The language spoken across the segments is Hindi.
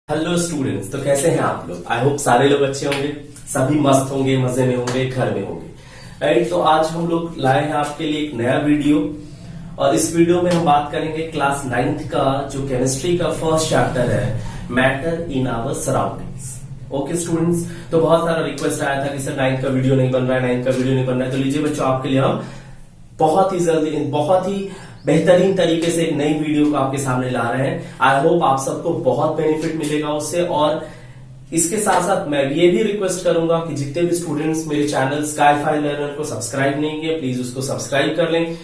हेलो स्टूडेंट्स, तो कैसे हैं आप लोग। आई होप सारे लोग अच्छे होंगे, सभी मस्त होंगे, मजे में होंगे, घर में होंगे। राइट, तो आज हम लोग लाए हैं आपके लिए एक नया वीडियो और इस वीडियो में हम बात करेंगे क्लास 9th का जो केमिस्ट्री का फर्स्ट चैप्टर है, matter in our surroundings. Okay students, तो बहुत सारा रिक्वेस्ट आया था कि सर 9th का वीडियो नहीं बन रहा है, 9th का वीडियो नहीं बन रहा है। तो लीजिए बच्चों, आपके लिए हम बहुत ही जल्दी, बहुत ही बेहतरीन तरीके से एक नई वीडियो को आपके सामने ला रहे हैं। आई होप आप सबको बहुत बेनिफिट मिलेगा उससे। और इसके साथ साथ मैं ये भी रिक्वेस्ट करूंगा कि जितने भी स्टूडेंट्स मेरे चैनल स्काईफाई लर्नर को सब्सक्राइब नहीं किए, प्लीज उसको सब्सक्राइब कर लें,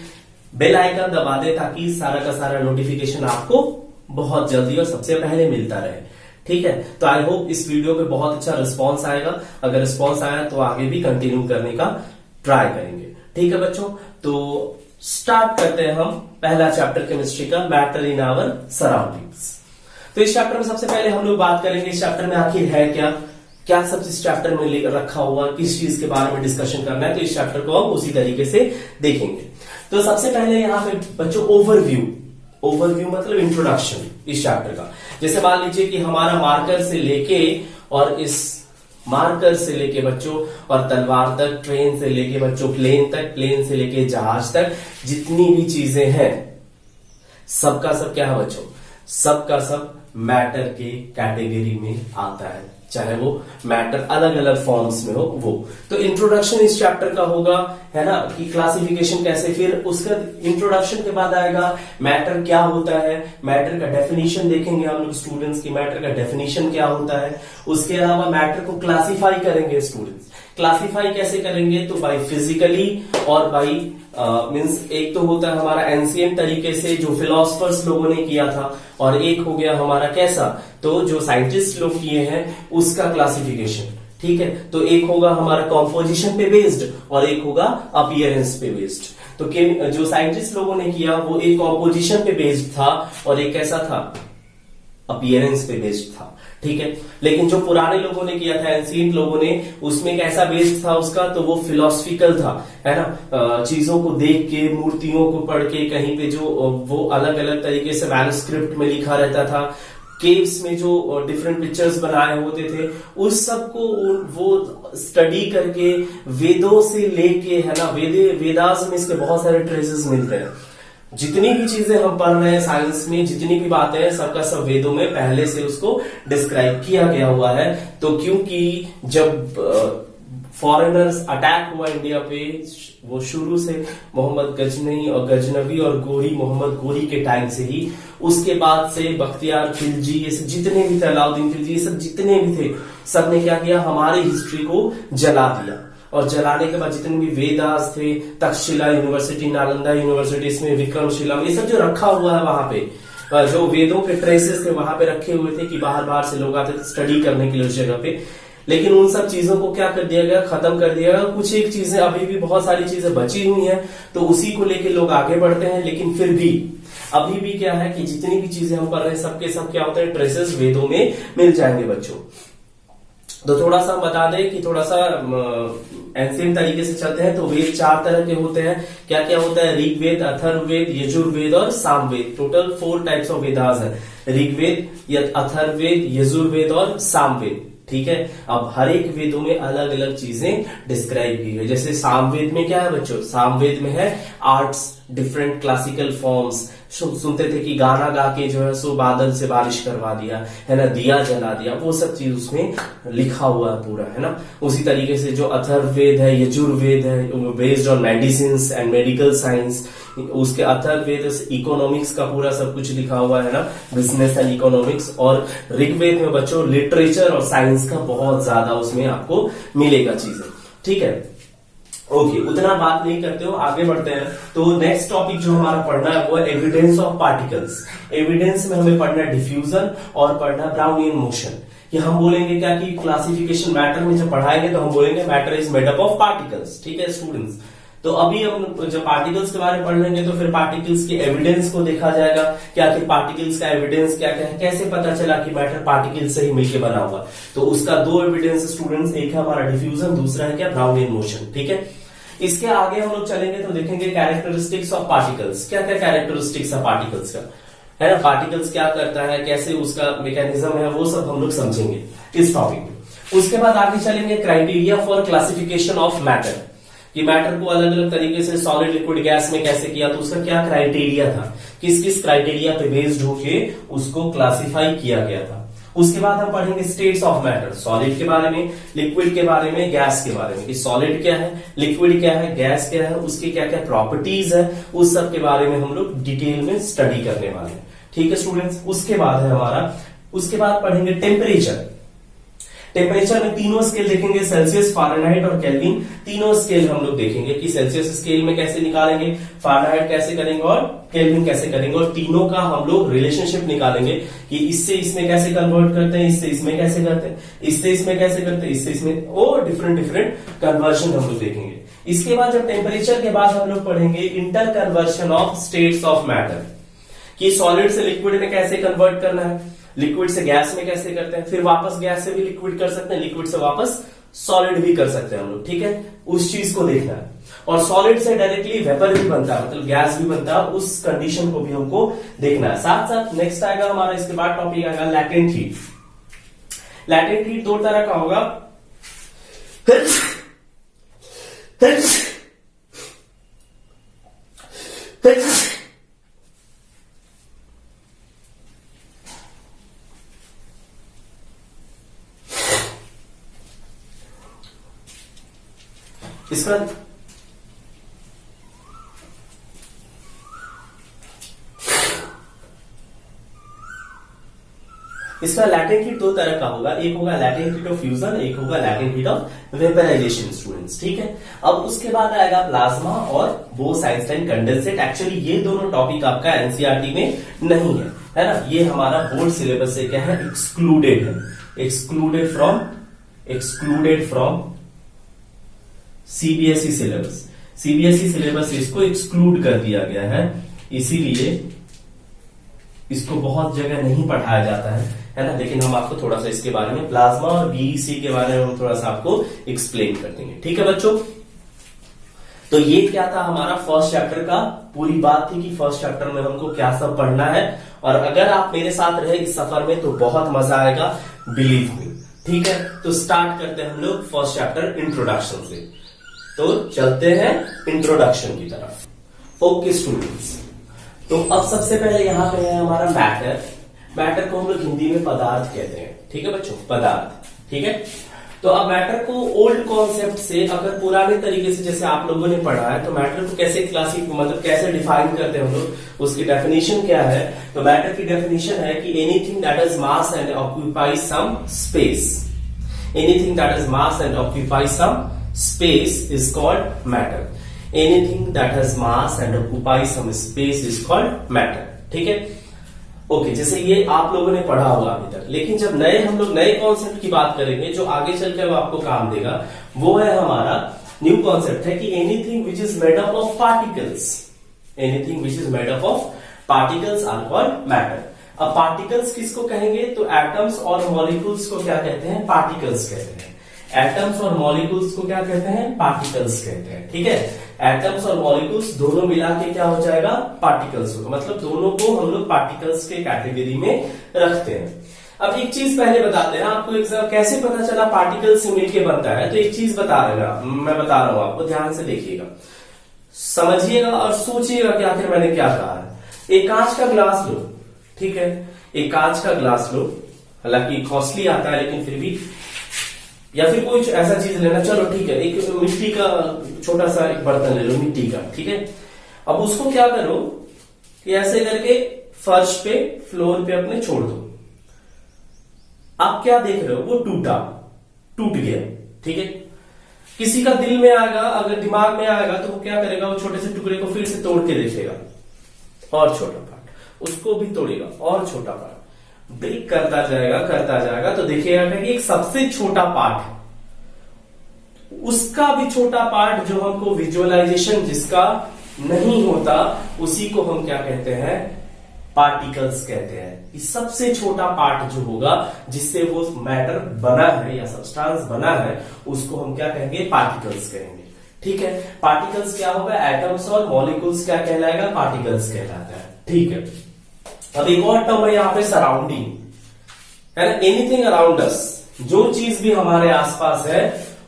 बेल आइकन दबा दें ताकि सारा का सारा नोटिफिकेशन आपको बहुत जल्दी और सबसे पहले मिलता रहे। ठीक है, तो आई होप इस वीडियो पे बहुत अच्छा रिस्पॉन्स आएगा। अगर रिस्पॉन्स आया तो आगे भी कंटिन्यू करने का ट्राई करेंगे। ठीक है बच्चों, तो स्टार्ट करते हैं हम पहला चैप्टर केमिस्ट्री का, मैटर इन आवर सराउंडिंग्स। तो इस चैप्टर में सबसे पहले हम लोग बात करेंगे इस चैप्टर में आखिर है क्या, क्या सब इस चैप्टर में रखा हुआ, किस चीज के बारे में डिस्कशन करना है। तो इस चैप्टर को हम उसी तरीके से देखेंगे। तो सबसे पहले यहाँ पे बच्चों ओवरव्यू मतलब इंट्रोडक्शन इस चैप्टर का। जैसे मान लीजिए कि हमारा मार्कर से लेके और इस मार्कर से लेके बच्चों और तलवार तक, ट्रेन से लेके बच्चों प्लेन तक, प्लेन से लेके जहाज तक, जितनी भी चीजें हैं सबका सब क्या है बच्चों, सबका सब मैटर के कैटेगरी में आता है, चाहे वो मैटर अलग अलग फॉर्म्स में हो वो। तो इंट्रोडक्शन इस चैप्टर का होगा, है ना, कि क्लासिफिकेशन कैसे, फिर उसका इंट्रोडक्शन के बाद आएगा मैटर क्या होता है, मैटर का डेफिनेशन देखेंगे हम लोग स्टूडेंट्स की, मैटर का डेफिनेशन क्या होता है। उसके अलावा मैटर को क्लासिफाई करेंगे स्टूडेंट्स। क्लासिफाई कैसे करेंगे, तो बाय फिजिकली और बाय मीन्स एक तो होता है हमारा एंशिएंट तरीके से जो फिलोसफर्स लोगों ने किया था, और एक हो गया हमारा कैसा, तो जो साइंटिस्ट लोग किए हैं उसका क्लासिफिकेशन। ठीक है, तो एक होगा हमारा कॉम्पोजिशन पे बेस्ड और एक होगा अपीयरेंस पे बेस्ड। तो जो साइंटिस्ट लोगों ने किया वो एक कॉम्पोजिशन पे बेस्ड था और एक कैसा था, अपीयरेंस पे बेस्ड था। ठीक है, लेकिन जो पुराने लोगों ने किया था, एंशिएंट लोगों ने, उसमें कैसा बेस्ड था उसका, तो वो फिलोसफिकल था, है ना, चीजों को देख के, मूर्तियों को पढ़ के, कहीं पे जो वो अलग अलग तरीके से मैन्युस्क्रिप्ट में लिखा रहता था, केव्स में जो डिफरेंट पिक्चर्स बनाए होते थे, उस सब को वो स्टडी करके वेदों से लेके, है ना, वेदास में इसके बहुत सारे ट्रेसेस मिलते हैं। जितनी भी चीजें हम पढ़ रहे हैं साइंस में, जितनी भी बातें हैं, सबका सब वेदों में पहले से उसको डिस्क्राइब किया गया हुआ है। तो क्योंकि जब फॉरेनर्स अटैक हुआ इंडिया पे, वो शुरू से मोहम्मद गजनवी और मोहम्मद गोरी के टाइम से ही, उसके बाद से बख्तियार खिलजी, ये सब जितने भी थे, अलाउद्दीन खिलजी, ये सब जितने भी थे, सबने क्या किया, हमारी हिस्ट्री को जला दिया। और जलाने के बाद जितने भी वेदास थे, तक्षशिला यूनिवर्सिटी, नालंदा यूनिवर्सिटी, इसमें विक्रमशिला, ये सब जो रखा हुआ है वहां पे, जो वेदों के ट्रेसेस थे वहां पे रखे हुए थे कि बाहर बाहर से लोग आते थे स्टडी करने के लिए उस जगह पे। लेकिन उन सब चीजों को क्या कर दिया गया, खत्म कर दिया गया। कुछ एक चीजें अभी भी, बहुत सारी चीजें बची हुई हैं, तो उसी को लेके लोग आगे बढ़ते हैं। लेकिन फिर भी अभी भी क्या है कि जितनी भी चीजें हम पढ़ रहे हैं सबके सब क्या होते हैं, ट्रेसेस वेदों में मिल जाएंगे बच्चों। तो थोड़ा सा बता दें कि थोड़ा सा एंशिएंट तरीके से चलते हैं। तो वेद 4 तरह के होते हैं। क्या क्या होता है, ऋग्वेद, अथर्ववेद, यजुर्वेद और Samaveda. Total 4 types of Vedas है, ऋग्वेद, अथर्ववेद, यजुर्वेद और सामवेद। ठीक है, अब हर एक वेदों में अलग अलग चीजें डिस्क्राइब की है। जैसे सामवेद में क्या है बच्चों, सामवेद में है आर्ट्स, डिफरेंट क्लासिकल फॉर्म्स। सुनते थे कि गाना गा के जो है सो बादल से बारिश करवा दिया, है ना, दिया जला दिया, वो सब चीज उसमें लिखा हुआ है पूरा, है ना। उसी तरीके से जो अथर्ववेद है, यजुर्वेद है, based on medicine and medical science. उसके अथर्ववेद इकोनॉमिक्स का पूरा सब कुछ लिखा हुआ है ना, बिजनेस एंड इकोनॉमिक्स। और ऋग्वेद में बच्चों लिटरेचर और साइंस का बहुत ज्यादा उसमें आपको मिलेगा चीजें। ठीक है, ओके, उतना बात नहीं करते हो, आगे बढ़ते हैं। तो नेक्स्ट टॉपिक जो हमारा पढ़ना है वो है एविडेंस ऑफ पार्टिकल्स। एविडेंस में हमें पढ़ना है डिफ्यूजन और पढ़ना ब्राउनियन मोशन। कि हम बोलेंगे क्या कि क्लासिफिकेशन मैटर में जब पढ़ाएंगे तो हम बोलेंगे matter is made up of particles. ठीक है स्टूडेंट्स, तो अभी हम जब पार्टिकल्स के बारे में पढ़ लेंगे तो फिर पार्टिकल्स की एविडेंस को देखा जाएगा कि आखिर पार्टिकल्स का एविडेंस क्या क्या है, कैसे पता चला कि मैटर पार्टिकल से ही मिलकर बना हुआ। तो उसका 2 एविडेंस स्टूडेंट्स, एक है हमारा डिफ्यूजन, दूसरा है क्या, ब्राउनियन मोशन। ठीक है, इसके आगे हम लोग चलेंगे तो देखेंगे कैरेक्टरिस्टिक्स ऑफ पार्टिकल्स। क्या क्या कैरेक्टरिस्टिक्स है पार्टिकल्स का, है ना, पार्टिकल्स क्या करता है, कैसे उसका मैकेनिज्म है, वो सब हम लोग समझेंगे इस टॉपिक में। उसके बाद आगे चलेंगे criteria for classification of matter, कि मैटर को अलग अलग तरीके से सॉलिड लिक्विड गैस में कैसे किया, तो उसका क्या क्राइटेरिया था, किस किस क्राइटेरिया पे बेस्ड होके उसको क्लासिफाई किया गया था। उसके बाद हम पढ़ेंगे स्टेट्स ऑफ मैटर, सॉलिड के बारे में, लिक्विड के बारे में, गैस के बारे में, कि सॉलिड क्या है, लिक्विड क्या है, गैस क्या है, उसकी क्या क्या प्रॉपर्टीज है, उस सब के बारे में हम लोग डिटेल में स्टडी करने वाले हैं। ठीक है स्टूडेंट्स। उसके बाद है हमारा, उसके बाद पढ़ेंगे टेम्परेचर। टेम्परेचर में तीनों स्केल देखेंगे, सेल्सियस, फारेनहाइट और केल्विन। तीनों स्केल हम लोग देखेंगे कि सेल्सियस स्केल में कैसे निकालेंगे, फारेनहाइट कैसे करेंगे और केल्विन कैसे करेंगे, और तीनों का हम लोग रिलेशनशिप निकालेंगे कि इससे इसमें कैसे कन्वर्ट करते हैं, इससे इसमें कैसे करते हैं, इससे इसमें कैसे करते हैं, इससे इसमें, और डिफरेंट डिफरेंट कन्वर्जन हम लोग देखेंगे। इसके बाद जब टेम्परेचर के बाद हम लोग पढ़ेंगे inter conversion of states of matter, कि सॉलिड से लिक्विड में कैसे कन्वर्ट करना है, लिक्विड से गैस में कैसे करते हैं, फिर वापस गैस से भी लिक्विड कर सकते हैं, लिक्विड से वापस सॉलिड भी कर सकते हैं हम लोग। ठीक है, उस चीज को देखना है। और सॉलिड से डायरेक्टली वेपर भी बनता है, मतलब गैस भी बनता है, उस कंडीशन को भी हमको देखना है। साथ साथ नेक्स्ट आएगा हमारा, इसके बाद टॉपिक आएगा लैटेंट हीट। लैटेंट हीट दो तरह का होगा, इसका इसका लैटेंट हीट दो तरह का होगा, एक होगा लैटेंट हीट ऑफ फ्यूजन, एक होगा latent heat of vaporisation students. ठीक है, अब उसके बाद आएगा प्लाज्मा और बोस-आइंस्टाइन कंडेंसेट। एक्चुअली ये दोनों टॉपिक आपका एनसीईआरटी में नहीं है ना, ये हमारा बोर्ड सिलेबस से क्या है, एक्सक्लूडेड है, excluded from CBSE syllabus. CBSE syllabus से इसको एक्सक्लूड कर दिया गया है, इसीलिए इसको बहुत जगह नहीं पढ़ाया जाता है ना। लेकिन हम आपको थोड़ा सा इसके बारे में, प्लाज्मा और बीईसी के बारे में हम थोड़ा सा आपको एक्सप्लेन कर देंगे। ठीक है बच्चों, तो ये क्या था हमारा फर्स्ट चैप्टर का, पूरी बात थी कि फर्स्ट चैप्टर में हमको क्या सब पढ़ना है। और अगर आप मेरे साथ रहे इस सफर में तो बहुत मजा आएगा, बिलीव मी। ठीक है, तो स्टार्ट करते हैं हम लोग फर्स्ट चैप्टर इंट्रोडक्शन से। तो चलते हैं इंट्रोडक्शन की तरफ। ओके स्टूडेंट्स, तो अब सबसे पहले यहां पे है हमारा मैटर। मैटर को हम लोग हिंदी में पदार्थ कहते हैं। ठीक है बच्चों, पदार्थ। ठीक है, तो अब मैटर को ओल्ड कॉन्सेप्ट से, अगर पुराने तरीके से जैसे आप लोगों ने पढ़ा है, तो मैटर को कैसे मतलब कैसे डिफाइन करते हैं हम लोग, उसकी डेफिनेशन क्या है। तो मैटर की डेफिनेशन है कि anything that is mass and occupy some space, anything that is mass and occupy some space is called matter. Anything that has mass and occupies some space is called matter. ठीक है, ओके, जैसे ये आप लोगों ने पढ़ा होगा अभी तक। लेकिन जब हम लोग नए कॉन्सेप्ट की बात करेंगे, जो आगे चलकर वो आपको काम देगा, वो है हमारा न्यू कॉन्सेप्ट है कि anything which is made up of particles, anything which is made up of particles are called matter. अब पार्टिकल्स किसको कहेंगे, तो एटम्स और मॉलिक्यूल्स को क्या कहते हैं, पार्टिकल्स कहते हैं। एटम्स और मॉलिक्यूल्स को क्या कहते हैं, पार्टिकल्स कहते हैं। ठीक है, एटम्स और मॉलिक्यूल्स दोनों मिला के क्या हो जाएगा, पार्टिकल्स होगा। मतलब दोनों को हम लोग पार्टिकल्स के कैटेगरी में रखते हैं। अब एक चीज पहले बताते हैं आपको, एग्जाम कैसे पता चला पार्टिकल से मिलके बनता है। तो एक चीज बता देना, मैं बता रहा हूं आपको, ध्यान से देखिएगा, समझिएगा और सोचिएगा कि आखिर मैंने क्या कहा है। एक कांच का ग्लास लो, ठीक है, एक कांच का ग्लास लो, हालांकि कॉस्टली आता है लेकिन फिर भी, या फिर कोई ऐसा चीज लेना, चलो ठीक है, एक मिट्टी का छोटा सा एक बर्तन ले लो, मिट्टी का। ठीक है, अब उसको क्या करो कि ऐसे करके फर्श पे, फ्लोर पे अपने छोड़ दो। आप क्या देख रहे हो, वो टूट गया। ठीक है, किसी का दिल में आएगा, अगर दिमाग में आएगा तो वो क्या करेगा, वो छोटे से टुकड़े को फिर से तोड़ के देखेगा, और छोटा पार्ट, उसको भी तोड़ेगा और छोटा पार्ट, ब्रेक करता जाएगा, तो देखिएगा कि एक सबसे छोटा पार्ट है, उसका भी छोटा पार्ट जो हमको विजुअलाइजेशन जिसका नहीं होता, उसी को हम क्या कहते हैं, पार्टिकल्स कहते हैं। इस सबसे छोटा पार्ट जो होगा जिससे वो मैटर बना है या सब्सटेंस बना है, उसको हम क्या कहेंगे, पार्टिकल्स कहेंगे। ठीक है, पार्टिकल्स क्या होगा, एटम्स और मॉलिक्यूल्स क्या कहलाएगा, पार्टिकल्स कहलाता है। ठीक है, अब एक और टर्म है यहाँ पे सराउंडिंग, है ना, एनीथिंग अराउंड अस, जो चीज भी हमारे आसपास है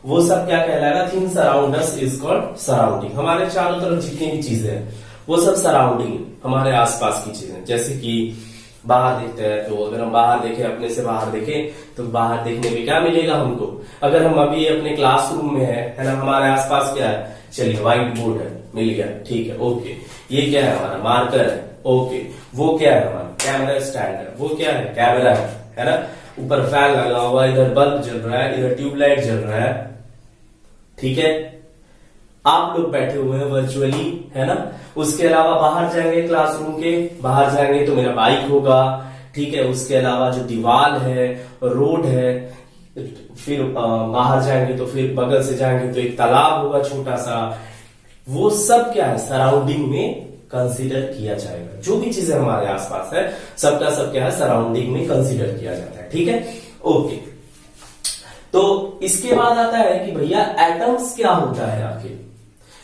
वो सब क्या कहलाएगा, things around us is called surrounding. हमारे चारों तरफ जितनी भी चीजें हैं वो सब सराउंडिंग, हमारे आसपास की चीजें। जैसे कि बाहर देखते हैं, तो अगर हम बाहर देखें, अपने से बाहर देखें, तो बाहर देखने में क्या मिलेगा हमको, अगर हम अभी अपने क्लासरूम में है ना, हमारे आसपास क्या है, चलिए व्हाइट बोर्ड है, मिल गया, ठीक है, ओके। ये क्या है, हमारा मार्कर है, ओके। वो क्या है, हमारा कैमरा स्टैंड है, वो क्या है, कैमरा है ना। ऊपर फैन लगा हुआ, इधर बल्ब जल रहा है, इधर ट्यूबलाइट जल रहा है, ठीक है। आप लोग बैठे हुए हैं वर्चुअली, है ना। उसके अलावा बाहर जाएंगे, क्लासरूम के बाहर जाएंगे तो मेरा बाइक होगा, ठीक है। उसके अलावा जो दीवार है, रोड है, फिर बाहर जाएंगे तो फिर बगल से जाएंगे तो एक तालाब होगा छोटा सा। वो सब क्या है, सराउंडिंग में कंसीडर किया जाएगा। जो भी चीजें हमारे आसपास है सबका सब क्या है, सराउंडिंग में कंसीडर किया जाता है, ठीक है, ओके। तो इसके बाद आता है कि भैया एटम्स क्या होता है आखिर।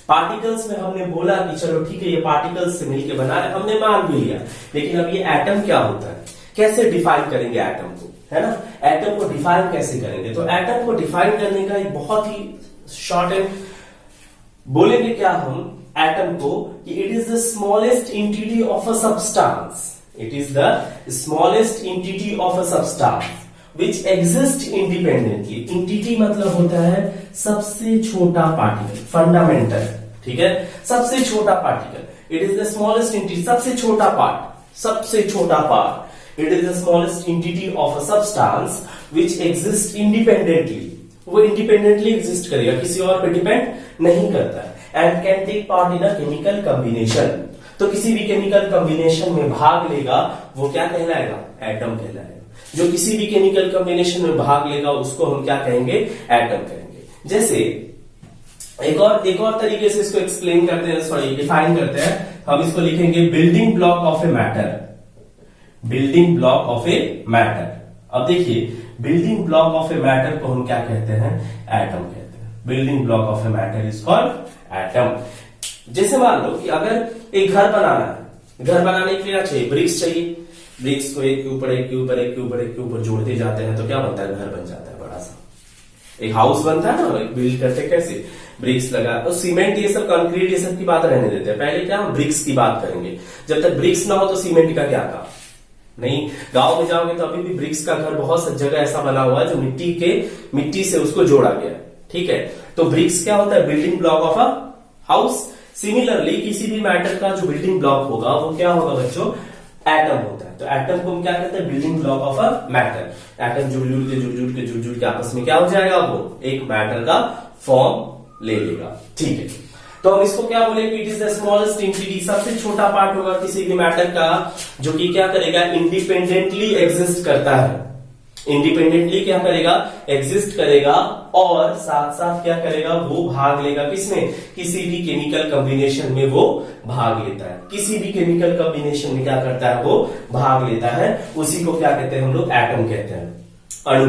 पार्टिकल्स में हमने बोला कि चलो ठीक है, ये पार्टिकल्स से मिलकर बना है, हमने मान भी लिया, लेकिन अब ये एटम क्या होता है, कैसे डिफाइन करेंगे एटम को, है ना। एटम को डिफाइन कैसे करेंगे, तो एटम को डिफाइन करने का एक बहुत ही शॉर्ट एंड बोलेंगे क्या हम एटम को, कि it is the smallest entity of a substance, it is the smallest entity of a substance which exist independently. Entity मतलब होता है सबसे छोटा पार्टिकल, फंडामेंटल, ठीक है, सबसे छोटा particle. It is the smallest entity, सबसे छोटा पार्ट, सबसे छोटा part. It is the smallest entity of a substance which exist independently. वो इंडिपेंडेंटली एग्जिस्ट करेगा, किसी और पे डिपेंड नहीं करता है। And can take part in a chemical combination, तो किसी भी केमिकल कॉम्बिनेशन में भाग लेगा वो क्या कहलाएगा, एटम कहलाएगा। जो किसी भी केमिकल कॉम्बिनेशन में भाग लेगा उसको हम क्या कहेंगे, एटम कहेंगे। जैसे एक और तरीके से इसको एक्सप्लेन करते हैं, सॉरी डिफाइन करते हैं, हम इसको लिखेंगे building block of a matter, building block of a matter. अब देखिए building block of a matter को हम क्या कहते हैं, एटम कहते हैं। Building block of a matter is called atom. जैसे मान लो कि अगर एक घर बनाना है, घर बनाने के लिए क्या चाहिए, ब्रिक्स चाहिए। ब्रिक्स को एक के ऊपर एक के ऊपर एक के ऊपर एक के ऊपर जोड़ते जाते हैं तो क्या बनता है, घर बन जाता है बड़ा सा, एक हाउस बनता है ना। बिल्ड करते कैसे, ब्रिक्स लगा, तो सीमेंट ये सब, कंक्रीट ये सब की बात रहने देते हैं, पहले क्या हम ब्रिक्स की बात करेंगे। जब तक ब्रिक्स ना हो तो सीमेंट का क्या काम नहीं। गांव में जाओगे तो अभी भी ब्रिक्स का घर बहुत सा जगह ऐसा बना हुआ है जो मिट्टी से उसको जोड़ा गया, ठीक है। तो ब्रिक्स क्या होता है, building block of a house. Similarly किसी भी मैटर का जो बिल्डिंग ब्लॉक होगा वो क्या होगा बच्चों, एटम होता है। तो एटम को हम क्या कहते हैं, building block of a matter. Atom जुड़ के आपस में क्या हो जाएगा, वो एक मैटर का फॉर्म ले लेगा, ठीक है। तो हम इसको क्या बोलेंगे, it is the smallest entity, सबसे छोटा पार्ट होगा किसी भी मैटर का जो कि क्या करेगा, इंडिपेंडेंटली एग्जिस्ट करता है। इंडिपेंडेंटली क्या करेगा, एग्जिस्ट करेगा, और साथ साथ क्या करेगा, वो भाग लेगा किसमें, किसी भी केमिकल कॉम्बिनेशन में वो भाग लेता है। किसी भी केमिकल कॉम्बिनेशन में क्या करता है, वो भाग लेता है। उसी को क्या कहते हैं हम लोग, एटम कहते हैं, अणु,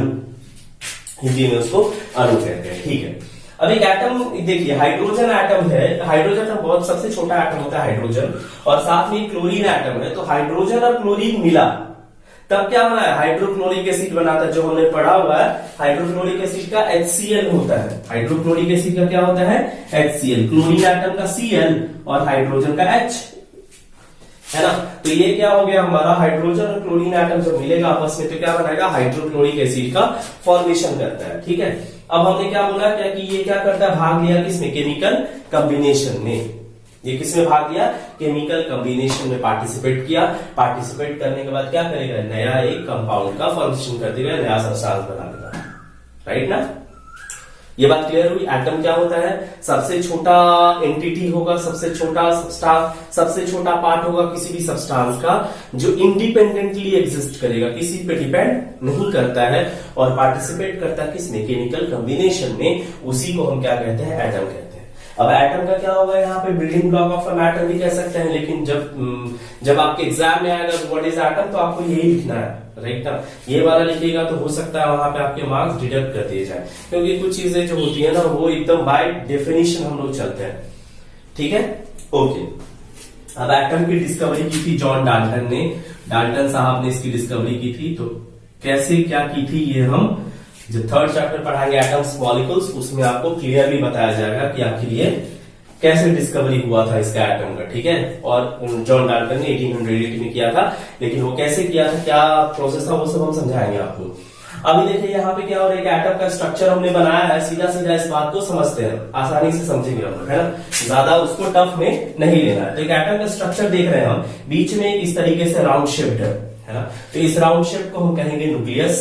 हिंदी में उसको अणु कहते हैं, ठीक है। अब एक एटम देखिए, हाइड्रोजन एटम है, हाइड्रोजन का बहुत सबसे छोटा एटम होता है हाइड्रोजन, और साथ में क्लोरीन एटम है। तो हाइड्रोजन और क्लोरीन मिला तब क्या बना है, हाइड्रोक्लोरिक एसिड बना था, जो हमने पढ़ा हुआ है। हाइड्रोक्लोरिक एसिड का HCl होता है, हाइड्रोक्लोरिक एसिड का क्या होता है, HCl। क्लोरीन एटम का Cl और हाइड्रोजन का H, है ना। तो ये क्या हो गया हमारा, हाइड्रोजन और क्लोरीन एटम जब मिलेगा आपस में तो क्या बनाएगा, हाइड्रोक्लोरिक एसिड का फॉर्मेशन करता है, ठीक है। अब हमने क्या बोला, क्या कि ये क्या करता है, भाग लिया किसमें, केमिकल कॉम्बिनेशन में। ये किसमें भाग लिया, केमिकल कॉम्बिनेशन में पार्टिसिपेट किया। पार्टिसिपेट करने के बाद क्या करेगा, नया एक कंपाउंड का फॉर्मेशन कर देगा, नया सब्सटेंस बना देगा, राइट ना। ये बात क्लियर हुई। एटम क्या होता है, सबसे छोटा एंटिटी होगा, सबसे छोटा सब्सटेंस, सबसे छोटा पार्ट होगा किसी भी सब्सटेंस का जो इंडिपेंडेंटली एग्जिस्ट करेगा, किसी पे डिपेंड नहीं करता है, और पार्टिसिपेट करता है किसमें, केमिकल कॉम्बिनेशन में। उसी को हम क्या कहते हैं, एटम कहते हैं। अब एटम का क्या होगा, यहाँ पे building block of a matter भी कह सकते हैं, लेकिन जब आपके एग्जाम में आएगा व्हाट इज एटम, तो आपको यही लिखना है, राइट ना। ये वाला लिखिएगा तो हो सकता है वहां पे आपके मार्क्स डिडक्ट कर दिए जाए, क्योंकि कुछ चीजें जो होती है ना वो एकदम बाय डेफिनेशन हम लोग चलते हैं, ठीक है, ओके। अब एटम की डिस्कवरी की थी जॉन डाल्टन ने। डाल्टन साहब ने इसकी डिस्कवरी की थी। तो कैसे क्या की थी ये हम जो थर्ड चैप्टर पढ़ाएंगे एटम्स मॉलिक्यूल्स, उसमें आपको क्लियरली बताया जाएगा कि आखिर ये कैसे डिस्कवरी हुआ था इसका एटम का, ठीक है। और जॉन डाल्टन ने 1880 में किया था, लेकिन वो कैसे किया था, क्या प्रोसेस था, वो सब हम समझाएंगे आपको। अभी देखिए यहाँ पे क्या हो रहा है, एटम का स्ट्रक्चर हमने बनाया है, सीधा सीधा इस बात को समझते हैं, आसानी से समझेंगे हम लोग, है ना, ज्यादा उसको टफ में नहीं लेना है। तो एक एटम का स्ट्रक्चर देख रहे हैं हम, बीच में इस तरीके से राउंड शेप्ड है ना। तो इस राउंड शेप को हम कहेंगे न्यूक्लियस।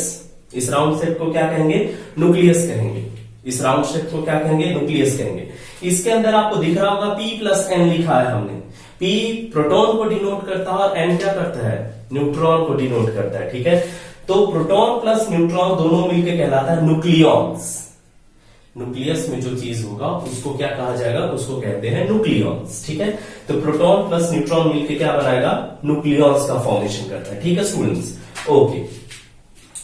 इस राउंड शेप को क्या कहेंगे, न्यूक्लियस कहेंगे। इस राउंड शेप को क्या कहेंगे, न्यूक्लियस कहेंगे। इसके अंदर आपको दिख रहा होगा P+N लिखा है हमने। P प्रोटॉन को डिनोट करता है और N क्या करता है, न्यूट्रॉन को डिनोट करता है, ठीक है। तो प्रोटॉन प्लस न्यूट्रॉन दोनों मिलकर कहलाता है न्यूक्लियॉन्स। न्यूक्लियस में जो चीज होगा उसको क्या कहा जाएगा, उसको कहते हैं न्यूक्लियॉन्स, ठीक है। तो प्रोटॉन प्लस न्यूट्रॉन मिलकर क्या बनाएगा, न्यूक्लियॉन्स का फॉर्मेशन करता है, ठीक है स्टूडेंट्स, ओके।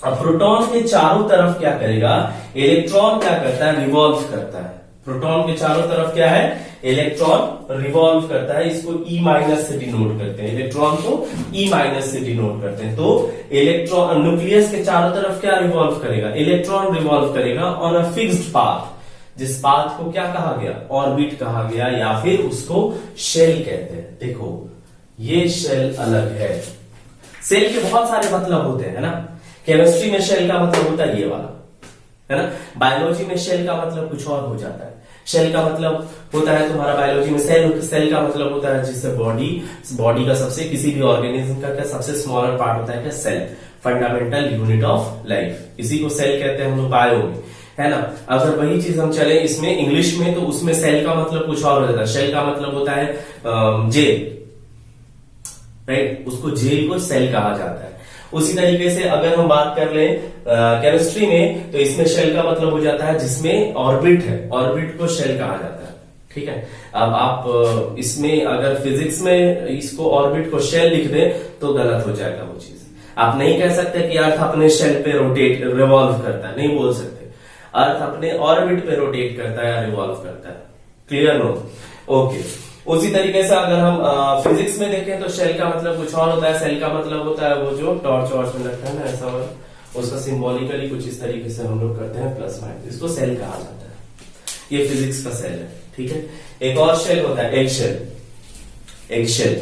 अब प्रोटॉन के चारों तरफ क्या करेगा, इलेक्ट्रॉन क्या करता है, रिवॉल्व करता है। प्रोटॉन के चारों तरफ क्या है, इलेक्ट्रॉन रिवॉल्व करता है। इसको E- से डिनोट करते हैं, इलेक्ट्रॉन को E- से डिनोट करते हैं। तो इलेक्ट्रॉन न्यूक्लियस के चारों तरफ क्या रिवॉल्व करेगा, इलेक्ट्रॉन रिवॉल्व करेगा ऑन अ फिक्स्ड पाथ, जिस पाथ को क्या कहा गया, ऑर्बिट कहा गया, या फिर उसको शेल कहते हैं। देखो ये शेल अलग है, शेल के बहुत सारे मतलब होते हैं, है ना। केमिस्ट्री में शेल का मतलब होता है ये वाला, है ना। बायोलॉजी में शेल का मतलब कुछ और हो जाता है। शेल का मतलब होता है तुम्हारा बायोलॉजी में सेल का मतलब होता है जिससे बॉडी का सबसे, किसी भी ऑर्गेनिज्म का क्या सबसे स्मॉलर पार्ट होता है क्या, cell, fundamental unit of life, इसी को सेल कहते हैं हम लोग बायो में, है ना। अगर वही चीज हम चले इसमें इंग्लिश में, तो उसमें सेल का मतलब कुछ और हो जाता है। शेल का मतलब होता है जेल, राइट, उसको जेल को सेल कहा जाता है। उसी तरीके से अगर हम बात कर ले केमिस्ट्री में, तो इसमें शेल का मतलब हो जाता है जिसमें ऑर्बिट है, ऑर्बिट को शेल कहा जाता है, ठीक है। अब आप इसमें अगर फिजिक्स में इसको ऑर्बिट को शेल लिख दे तो गलत हो जाएगा वो चीज। आप नहीं कह सकते कि अर्थ अपने शेल पे रोटेट रिवॉल्व करता है, नहीं बोल सकते। अर्थ अपने ऑर्बिट पे रोटेट करता है या रिवॉल्व करता है, क्लियर नो, ओके। उसी तरीके से अगर हम फिजिक्स में देखें तो शेल का मतलब कुछ और होता है। सेल का मतलब होता है वो जो टॉर्च वॉर्च में लगता है ना, ऐसा वाला, उसका सिंबॉलिकली कुछ इस तरीके से हम लोग करते हैं प्लस माइनस, इसको सेल कहा जाता है। ये फिजिक्स का सेल है, ठीक है। एक और शेल होता है egg shell, egg shell,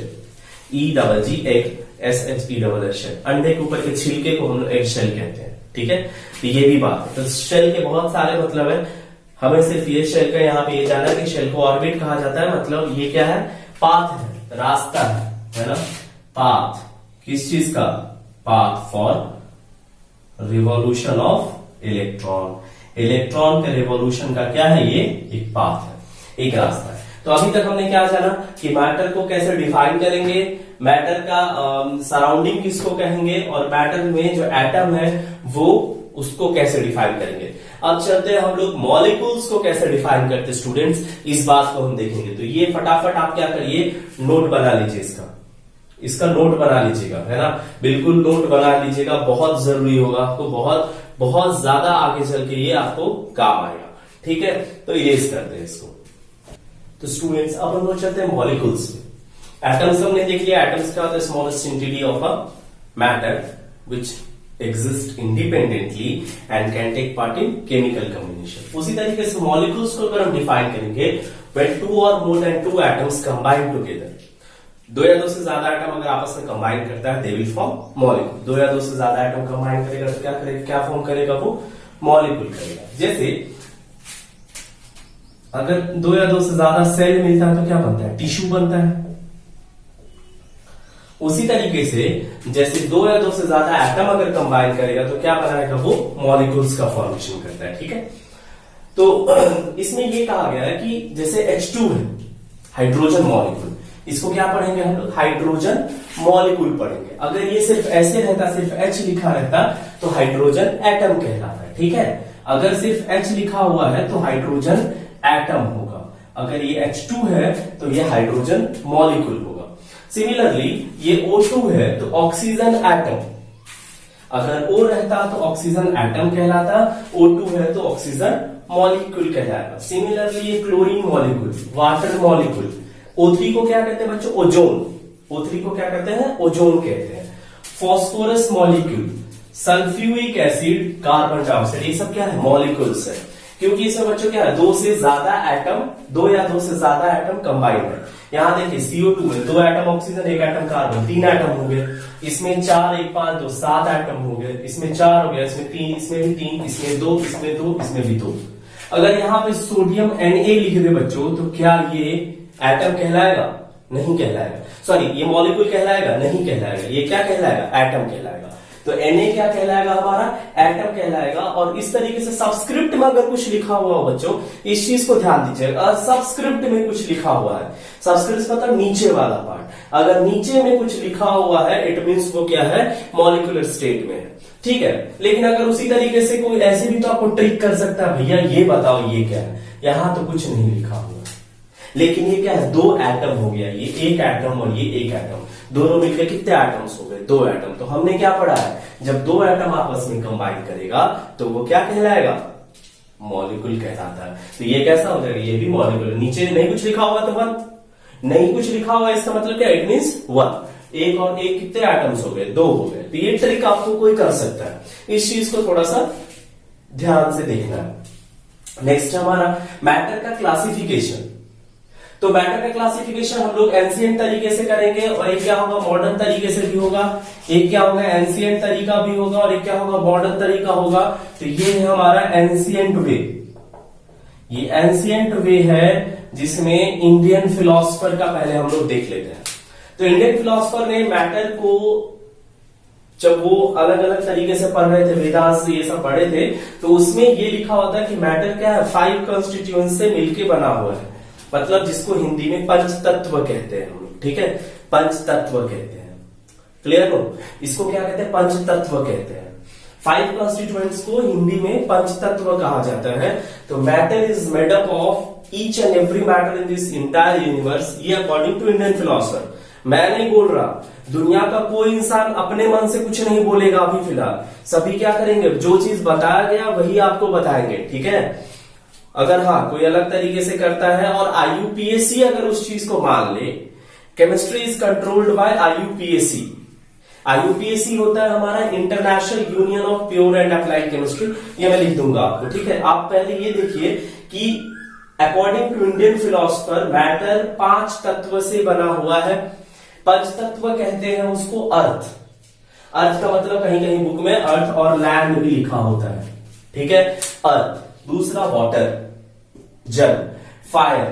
E-G egg, SHE shell. अंडे के ऊपर के छिलके को हम लोग एग शेल कहते हैं, ठीक है। तो ये भी बात है। तो शेल के बहुत सारे मतलब है, हमें सिर्फ ये शेल का यहाँ पे ये जाना है कि शेल को ऑर्बिट कहा जाता है, मतलब ये क्या है, पाथ है, रास्ता है ना। पाथ किस चीज का, path for revolution of electron. Electron के रिवॉल्यूशन का क्या है, ये एक पाथ है, एक रास्ता है। तो अभी तक हमने क्या जाना कि मैटर को कैसे डिफाइन करेंगे, मैटर का सराउंडिंग किसको कहेंगे, और मैटर में जो एटम है वो उसको कैसे डिफाइन करेंगे। अब चलते हैं हम लोग मॉलिक्यूल्स को कैसे डिफाइन करते हैं स्टूडेंट्स, इस बात को हम देखेंगे। तो ये फटाफट आप क्या करिए, नोट बना लीजिए, इसका नोट बना लीजिएगा, है ना, बिल्कुल नोट बना लीजिएगा, बहुत जरूरी होगा आपको, बहुत बहुत ज्यादा आगे चल के ये आपको काम आएगा, ठीक है। तो इरेज करते हैं इसको। तो स्टूडेंट्स अब हम लोग चलते हैं मॉलिक्यूल्स में। एटम्स हमने देख लिया, एटम्स का the smallest entity of a matter which exist independently and can take part in chemical combination। उसी तरीके से मॉलिक्यूल्स को अगर हम डिफाइन करेंगे, when two or more than two atoms combine together, दो या दो से ज्यादा एटम अगर आपस में कंबाइन करता है, they will form molecule। दो या दो से ज्यादा एटम कंबाइन करेगा तो क्या करेगा, क्या फॉर्म करेगा, वो मॉलिक्यूल करेगा। जैसे अगर दो या दो से ज्यादा सेल मिलता है तो क्या बनता है, टिश्यू बनता है। उसी तरीके से जैसे दो या दो से ज्यादा एटम अगर कंबाइन करेगा तो क्या बनाएगा, वो मॉलिक्यूल्स का फॉर्मेशन करता है, ठीक है। तो इसमें ये कहा गया है कि जैसे H2 है, हाइड्रोजन मॉलिक्यूल, इसको क्या पढ़ेंगे हम लोग, हाइड्रोजन मॉलिक्यूल पढ़ेंगे। अगर ये सिर्फ ऐसे रहता, सिर्फ H लिखा रहता तो हाइड्रोजन एटम कहलाता है, ठीक है। अगर सिर्फ H लिखा हुआ है तो हाइड्रोजन एटम होगा। अगर ये H2 है तो ये हाइड्रोजन मॉलिक्यूल होगा। सिमिलरली ये O2 है तो ऑक्सीजन एटम, अगर O रहता तो ऑक्सीजन एटम कहलाता, O2 है तो ऑक्सीजन मॉलिक्यूल कहलाता। सिमिलरली ये chlorine molecule, water molecule. O3 को क्या कहते हैं बच्चों, ओजोन। O3 को क्या कहते हैं, ओजोन कहते हैं। Phosphorus molecule, sulphuric acid, carbon dioxide, ये सब क्या है? मॉलिक्यूल्स है। क्योंकि इसमें बच्चों क्या है? दो से ज्यादा एटम, दो या दो से ज्यादा एटम कंबाइंड है। यहां देखिए CO2 में 2 atom oxygen, 1 atom carbon, 3 atom हो गए। इसमें 4, 1, 5, 2, 7 एटम हो गए। इसमें 4 हो गया, इसमें 3, इसमें भी 3, इसमें 2, इसमें 2, इसमें भी 2। अगर यहाँ पे सोडियम Na लिख दे बच्चों, तो क्या ये एटम कहलाएगा? नहीं कहलाएगा। सॉरी, ये मॉलिक्यूल कहलाएगा? नहीं कहलाएगा। ये क्या कहलाएगा? एटम कहलाएगा। तो Na क्या कहलाएगा? हमारा एटम कहलाएगा। और इस तरीके से सबस्क्रिप्ट में अगर कुछ लिखा हुआ हो बच्चों, इस चीज को ध्यान दीजिएगा, सबस्क्रिप्ट में कुछ लिखा हुआ है, सबस्क्रिप्ट मतलब नीचे वाला पार्ट, अगर नीचे में कुछ लिखा हुआ है इट मीन्स वो क्या है? मॉलिक्यूलर स्टेट में है। ठीक है। लेकिन अगर उसी तरीके से कोई ऐसे भी तो आपको ट्रिक कर सकता है, भैया ये बताओ ये क्या है, यहां तो कुछ नहीं लिखा हुआ, लेकिन ये क्या है? 2 एटम हो गया, ये 1 एटम और ये 1 एटम, दोनों मिलकर कितने एटम्स हो गए? 2 एटम। तो हमने क्या पढ़ा है? जब 2 एटम आपस में कंबाइन करेगा तो वो क्या कहलाएगा? मॉलिक्यूल कहलाता है। तो ये कैसा हो जाएगा? ये भी मॉलिक्यूल। नीचे नहीं कुछ लिखा हुआ तो 1, नहीं कुछ लिखा हुआ इसका मतलब क्या? It means 1। 1 और 1 कितने एटम्स हो गए? 2 हो गए। तो ये ट्रिक आपको कोई कर सकता है, इस चीज को थोड़ा सा ध्यान से देखना है। नेक्स्ट हमारा मैटर का क्लासिफिकेशन। तो मैटर का क्लासिफिकेशन हम लोग एंशिएंट तरीके से करेंगे, और एक क्या होगा? मॉडर्न तरीके से भी होगा। एक क्या होगा? एंशिएंट तरीका भी होगा, और एक क्या होगा? मॉडर्न तरीका होगा। तो ये है हमारा एंशिएंट वे। ये एंशिएंट वे है जिसमें इंडियन फिलोसफर का पहले हम लोग देख लेते हैं। तो इंडियन फिलोसफर ने मैटर को, जब वो अलग अलग तरीके से पढ़ रहे थे, वेदांत ये सब पढ़े थे, तो उसमें ये लिखा होता है कि मैटर क्या है? 5 कंस्टिट्यूएंट से मिलकर बना हुआ है। मतलब जिसको हिंदी में पंच तत्व कहते हैं हम लोग। ठीक है, पंच तत्व कहते हैं। क्लियर हो? इसको क्या कहते हैं? पंच तत्व कहते हैं। 5 कंस्टिट्यूएंट्स को हिंदी में पंच तत्व कहा जाता है। तो matter is made up of each and every matter in this entire universe, ये अकॉर्डिंग टू इंडियन फिलोसफर। मैं नहीं बोल रहा, दुनिया का कोई इंसान अपने मन से कुछ नहीं बोलेगा अभी फिलहाल। सभी क्या करेंगे? जो चीज बताया गया वही आपको बताएंगे। ठीक है। अगर हाँ कोई अलग तरीके से करता है, और IUPAC अगर उस चीज को मान ले, chemistry is controlled by IUPAC। IUPAC होता है हमारा international union of pure and applied chemistry. ये मैं लिख दूंगा आपको। ठीक है। आप पहले ये देखिए कि according to Indian philosopher matter 5 तत्व से बना हुआ है। पंच तत्व कहते हैं उसको अर्थ। अर्थ का मतलब कहीं कहीं बुक में अर्थ और लैंड भी लिखा होता है। ठीक है। अर्थ, दूसरा वाटर, जल, फायर,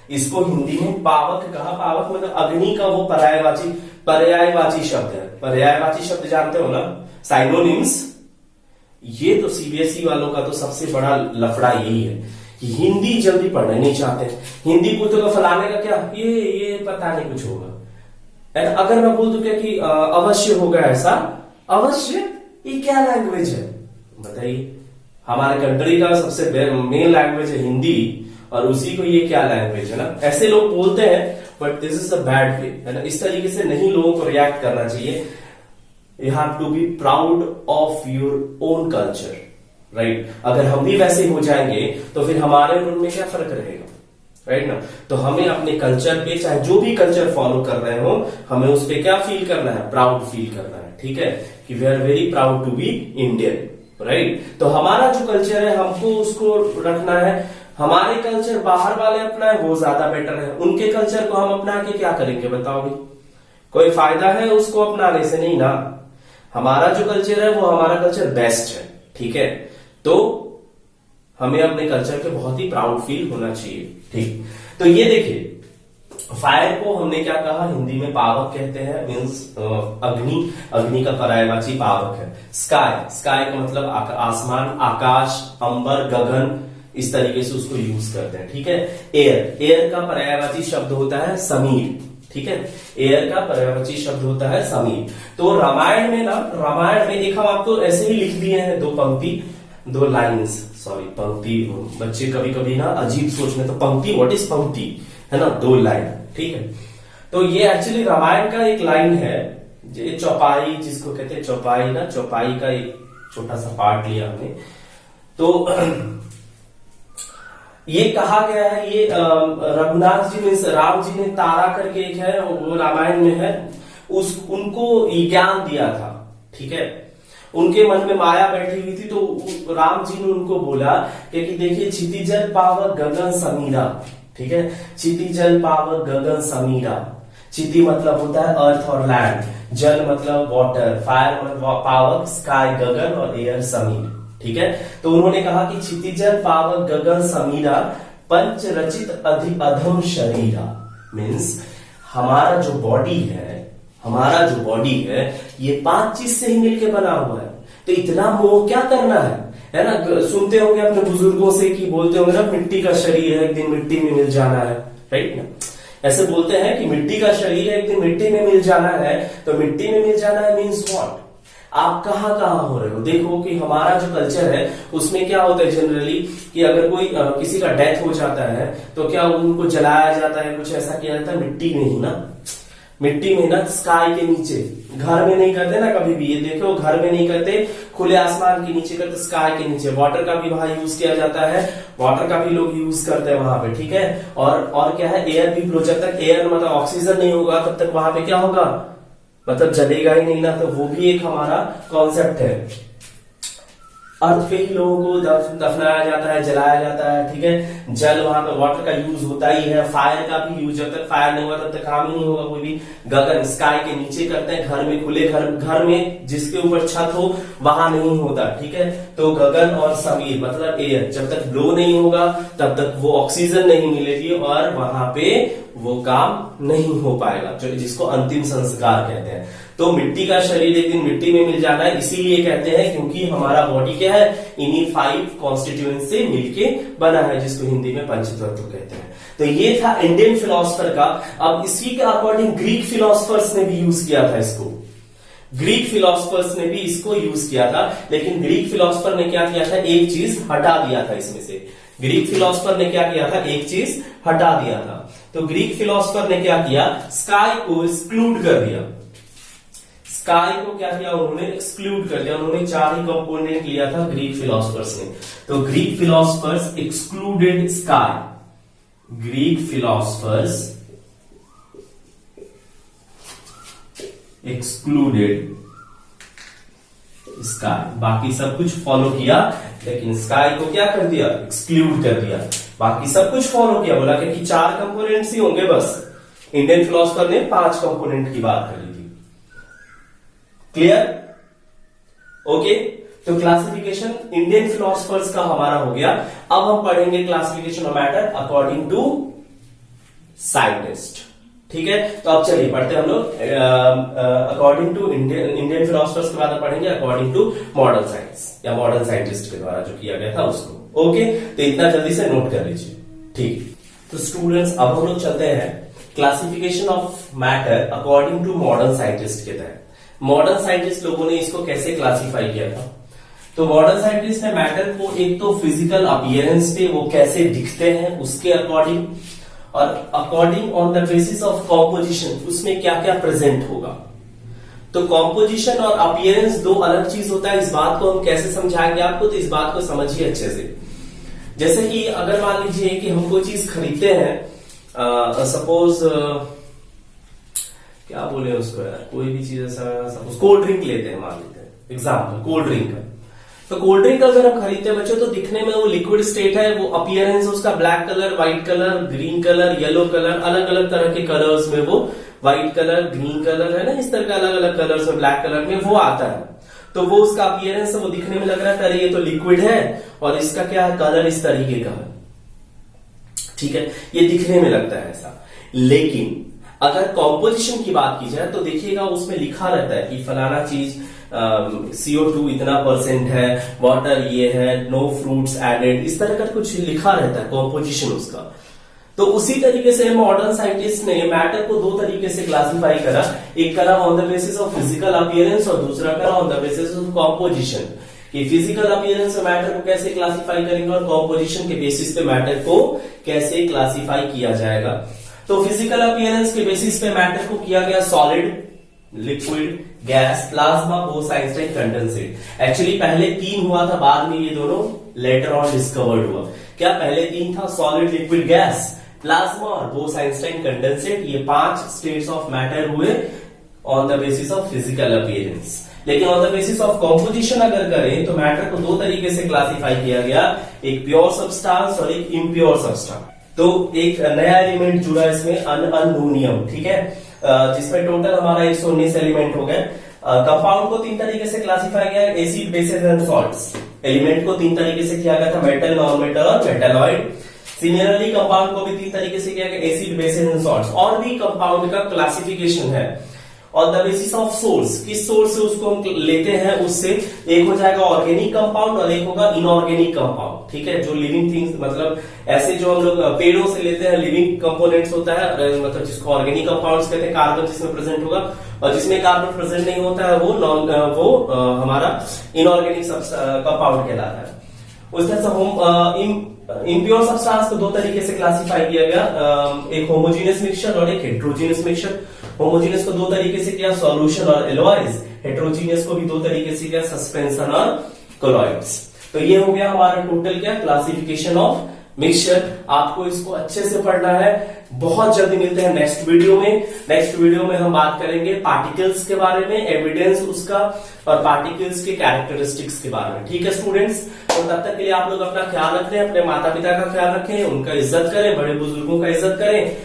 इसको हिंदी में पावक कहा। पावक मतलब अग्नि का वो पर्यायवाची शब्द है। पर्यायवाची शब्द जानते हो ना, साइनोनिम्स। ये तो CBSE वालों का तो सबसे बड़ा लफड़ा यही है कि हिंदी जल्दी पढ़ना नहीं चाहते। हिंदी पूछो तो फलाने का क्या, ये पता नहीं कुछ होगा। अगर मैं बोल दूं क्या कि अवश्य होगा ऐसा, अवश्य ये क्या लैंग्वेज है बताइए? हमारे कंट्री का सबसे मेन लैंग्वेज है हिंदी, और उसी को ये क्या लैंग्वेज है ना? ऐसे लोग बोलते हैं, but this is a bad way, है ना? इस तरीके से नहीं लोगों को रिएक्ट करना चाहिए। You have to be proud of your own culture, right? अगर हम भी वैसे हो जाएंगे तो फिर हमारे और उनमें क्या फर्क रहेगा, राइट ना? तो हमें अपने कल्चर पे, चाहे जो भी कल्चर फॉलो कर रहे हो, हमें उस पर क्या फील करना है? प्राउड फील करना है। ठीक है, कि we are very proud to be Indian, right? तो हमारा जो कल्चर है हमको उसको रखना है। हमारे कल्चर बाहर वाले अपनाए वो ज्यादा बेटर है, उनके कल्चर को हम अपना के क्या करेंगे बताओ भी? कोई फायदा है उसको अपनाने से? नहीं ना। हमारा जो कल्चर है वो हमारा कल्चर बेस्ट है। ठीक है, तो हमें अपने कल्चर पे बहुत ही प्राउड फील होना चाहिए। ठीक, तो ये देखिए, फायर को हमने क्या कहा? हिंदी में पावक कहते हैं, मीन्स अग्नि। अग्नि का पर्यायवाची पावक है। स्काई, स्काई का मतलब आसमान, आकाश, अंबर, गगन, इस तरीके से उसको यूज करते हैं। ठीक है। एयर, एयर का पर्यायवाची शब्द होता है समीर। ठीक है, एयर का पर्यायवाची शब्द होता है समीर। तो रामायण में ना, रामायण में एक हम आपको ऐसे ही लिख दिए हैं, 2 पंक्ति 2 लाइन्स, सॉरी पंक्ति, बच्चे कभी कभी ना अजीब सोचने, तो पंक्ति, व्हाट इज पंक्ति, है ना? 2 लाइन। ठीक है, तो ये एक्चुअली रामायण का एक लाइन है, ये चौपाई जिसको कहते हैं, चौपाई ना, चौपाई का एक छोटा सा पार्ट लिया हमने। तो ये कहा गया है, ये रघुनाथ जी ने, राम जी ने तारा करके एक है, वो रामायण में है, उनको ये ज्ञान दिया था। ठीक है, उनके मन में माया बैठी हुई थी, तो राम जी ने उनको बोला कि देखिए क्षितिजल पावक गगन समीरा। ठीक है, क्षितिजल पावक गगन समीरा। क्षिति मतलब होता है अर्थ और लैंड, जल मतलब वाटर, फायर मतलब पावक स्काई गगन, और एयर समीर। ठीक है, तो उन्होंने कहा कि क्षितिजल पावक गगन समीरा पंच रचित अधम शरीरा। मीन्स हमारा जो बॉडी है ये 5 चीज से ही मिलके बना हुआ है, तो इतना मोह क्या करना है ना। सुनते होंगे अपने बुजुर्गों से कि बोलते होंगे ना, मिट्टी का शरीर है एक दिन मिट्टी में मिल जाना है, राइट ना। ऐसे बोलते हैं कि मिट्टी का शरीर है एक दिन मिट्टी में मिल जाना है। तो मिट्टी में मिल जाना है मीन्स व्हाट, आप कहां हो रहे हो। देखो कि हमारा जो कल्चर है उसमें क्या होता है जनरली कि अगर कोई किसी का डेथ हो जाता है तो क्या उनको जलाया जाता है, कुछ ऐसा किया जाता है मिट्टी में ही ना, मिट्टी में ना, स्काई के नीचे। घर में नहीं करते ना कभी भी, ये देखो घर में नहीं करते, खुले आसमान के नीचे करते, स्काई के नीचे। वाटर का भी वहां यूज किया जाता है, वाटर का भी लोग यूज करते हैं वहां पे। ठीक है, और क्या है, एयर भी, जब तक एयर मतलब ऑक्सीजन नहीं होगा तब तक वहां पे क्या होगा, मतलब जलेगा ही नहीं ना। तो वो भी एक हमारा कॉन्सेप्ट है। अर्थ पे ही लोगों को दफनाया जाता है, जलाया जाता है। ठीक है, जल वहां पे वाटर का यूज होता ही है, फायर का भी यूज, जब तक फायर नहीं हुआ तब तक काम ही नहीं होगा कोई भी। गगन स्काई के नीचे करते हैं, घर में, खुले घर में जिसके ऊपर छत हो वहां नहीं होता। ठीक है, तो गगन और समीर मतलब एयर, जब तक ब्लो नहीं होगा तब तक वो ऑक्सीजन नहीं मिलेगी और वहां पे वो काम नहीं हो पाएगा, जो जिसको अंतिम संस्कार कहते हैं। तो मिट्टी का शरीर एक दिन मिट्टी में मिल जाना है, इसीलिए कहते हैं क्योंकि हमारा बॉडी क्या है, इन्हीं 5 कॉन्स्टिट्यूएंट से मिलके बना है, जिसको हिंदी में पंचतत्व कहते हैं। तो ये था इंडियन फिलोसफर का। अब इसी के अकॉर्डिंग ग्रीक फिलोसफर्स ने भी यूज किया था इसको, ग्रीक फिलोसफर्स ने भी इसको यूज किया था। लेकिन ग्रीक फिलोसफर ने क्या किया था, एक चीज हटा दिया था इसमें से। ग्रीक फिलोसफर ने क्या किया था, एक चीज हटा दिया था। तो ग्रीक फिलोसफर ने क्या किया, स्काई को एक्सक्लूड कर दिया। स्काई को क्या किया उन्होंने, एक्सक्लूड कर दिया। उन्होंने 4 ही कंपोनेंट लिया था ग्रीक फिलोसफर्स ने। तो Greek philosophers excluded sky, Greek philosophers excluded sky. बाकी सब कुछ फॉलो किया, लेकिन स्काई को क्या कर दिया, एक्सक्लूड कर दिया। बाकी सब कुछ फॉलो किया, बोला कि 4 कंपोनेंट्स ही होंगे बस। इंडियन फिलोसफर ने 5 कंपोनेंट की बात करी थी। Clear, okay. तो क्लासिफिकेशन इंडियन फिलोसफर्स का हमारा हो गया। अब हम पढ़ेंगे classification of matter according to scientist. ठीक है, तो अब चलिए पढ़ते हैं हम लोग अकॉर्डिंग टू इंडियन फिलोसफर्स के बाद हम पढ़ेंगे अकॉर्डिंग टू मॉडर्न साइंस या मॉडर्न साइंटिस्ट के द्वारा जो किया गया था उसको। ओके, तो इतना जल्दी से नोट कर लीजिए। ठीक, तो स्टूडेंट्स अब हम लोग चलते हैं classification of matter according to modern scientist के तहत। मॉडर्न साइंटिस्ट लोगों ने इसको कैसे क्लासिफाई किया था। तो मॉडर्न साइंटिस्ट ने मैटर को एक तो फिजिकल अपीयरेंस पे, वो कैसे दिखते हैं उसके अकॉर्डिंग, और according on the basis of composition, उसमें क्या क्या प्रेजेंट होगा। तो कॉम्पोजिशन और अपीयरेंस 2 अलग चीज होता है। इस बात को हम कैसे समझाएंगे आपको, तो इस बात को समझिए अच्छे से। जैसे कि अगर मान लीजिए कि हम कोई चीज खरीदते हैं, सपोज क्या बोले उसको यार, कोई भी चीज ऐसा, सपोज कोल्ड ड्रिंक लेते हैं, मान लेते हैं एग्जाम्पल कोल्ड ड्रिंक का। तो कोल्ड ड्रिंक अगर हम खरीदते हैं बच्चों, तो दिखने में वो लिक्विड स्टेट है, वो अपीयरेंस उसका black colour, white colour, green colour, yellow colour, अलग अलग तरह के कलर्स में, वो व्हाइट कलर, ग्रीन कलर है ना, इस तरह के अलग अलग कलर्स में, ब्लैक कलर में वो आता है। तो वो उसका अपीयरेंस है, वो दिखने में लग रहा है ये तो लिक्विड है, और इसका क्या है, कलर इस तरीके का है। ठीक है, ये दिखने में लगता है ऐसा। लेकिन अगर कॉम्पोजिशन की बात की जाए तो देखिएगा उसमें लिखा रहता है कि फलाना चीज CO2 इतना % है, वाटर ये है, नो फ्रूट्स एडेड, इस तरह का कुछ लिखा रहता है कॉम्पोजिशन उसका। तो उसी तरीके से मॉडर्न साइंटिस्ट ने मैटर को 2 तरीके से क्लासिफाई करा। एक करा on the basis of physical appearance और दूसरा करा on the basis of composition, कि फिजिकल अपीयरेंस से मैटर को कैसे क्लासिफाई करेंगे और कॉम्पोजिशन के बेसिस पे मैटर को कैसे क्लासिफाई किया जाएगा। तो फिजिकल अपीयरेंस के बेसिस पे मैटर को किया गया solid, liquid, gas, plasma, Bose Einstein, condensate. Actually पहले 3 हुआ था, बाद में ये दोनों लेटर ऑन डिस्कवर्ड हुआ। क्या पहले 3 था, सॉलिड, लिक्विड, गैस, प्लाज्मा और बोस-आइंस्टाइन, कंडेंसेट। ये 5 स्टेट्स ऑफ मैटर हुए on the basis of physical appearance. लेकिन on the basis of composition अगर करें तो मैटर को दो तरीके से क्लासिफाई किया गया, एक प्योर सब्सटेंस और एक इम्प्योर सब्सटेंस। तो एक नया एलिमेंट जुड़ा इसमें अनोनियम, ठीक है, जिसमें टोटल हमारा 119 एलिमेंट हो गए। कंपाउंड को तीन तरीके से क्लासिफाई किया, acid, bases and salts. Element को तीन तरीके से किया गया था, मेटल, नॉन मेटल और मेटालॉइड। सिमिलरली कंपाउंड को भी तीन तरीके से किया गया, एसिड, बेसेस एंड सॉल्ट्स। और भी कंपाउंड का क्लासिफिकेशन है on the basis of source, किस सोर्स से उसको हम लेते हैं, उससे एक हो जाएगा ऑर्गेनिक कंपाउंड और एक होगा इनऑर्गेनिक कंपाउंड, ठीक है। जो लिविंग थिंग्स, मतलब ऐसे जो हम लोग पेड़ों से लेते हैं लिविंग कंपोनेंट्स होता है, मतलब जिसको ऑर्गेनिक कंपाउंड्स कहते हैं, कार्बन जिसमें प्रेजेंट होगा, और जिसमें कार्बन प्रेजेंट नहीं होता है वो हमारा इनऑर्गेनिक कंपाउंड कहलाता है। उस तरह से इम्प्योर सब्सटेंस को दो तरीके से क्लासिफाई किया गया, एक होमोजीनियस मिक्सचर और एक हेट्रोजीनियस मिक्सचर। होमोजीनियस को दो तरीके से किया, सॉल्यूशन और एलॉयज। हेट्रोजीनियस को भी दो तरीके से किया, सस्पेंशन और कोलॉइड्स। तो ये हो गया हमारा टोटल क्या क्लासिफिकेशन ऑफ मिक्सचर। आपको इसको अच्छे से पढ़ना है। बहुत जल्दी मिलते हैं नेक्स्ट वीडियो में। नेक्स्ट वीडियो में हम बात करेंगे पार्टिकल्स के बारे में, एविडेंस उसका, और पार्टिकल्स के कैरेक्टरिस्टिक्स के बारे में, ठीक है स्टूडेंट्स। तो तब तक के लिए आप लोग अपना ख्याल रखें, अपने माता पिता का ख्याल रखें, उनका इज्जत करें, बड़े बुजुर्गों का इज्जत करें,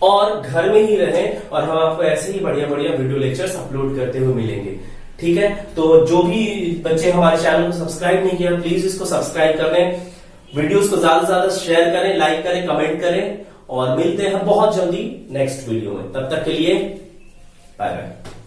और घर में ही रहें। और हम आपको ऐसे ही बढ़िया बढ़िया वीडियो लेक्चर्स अपलोड करते हुए मिलेंगे, ठीक है। तो जो भी बच्चे हमारे चैनल को सब्सक्राइब नहीं किया, प्लीज इसको सब्सक्राइब कर लें, वीडियोस को ज्यादा से ज्यादा शेयर करें, लाइक करें, कमेंट करें, और मिलते हैं बहुत जल्दी नेक्स्ट वीडियो में। तब तक के लिए बाय बाय।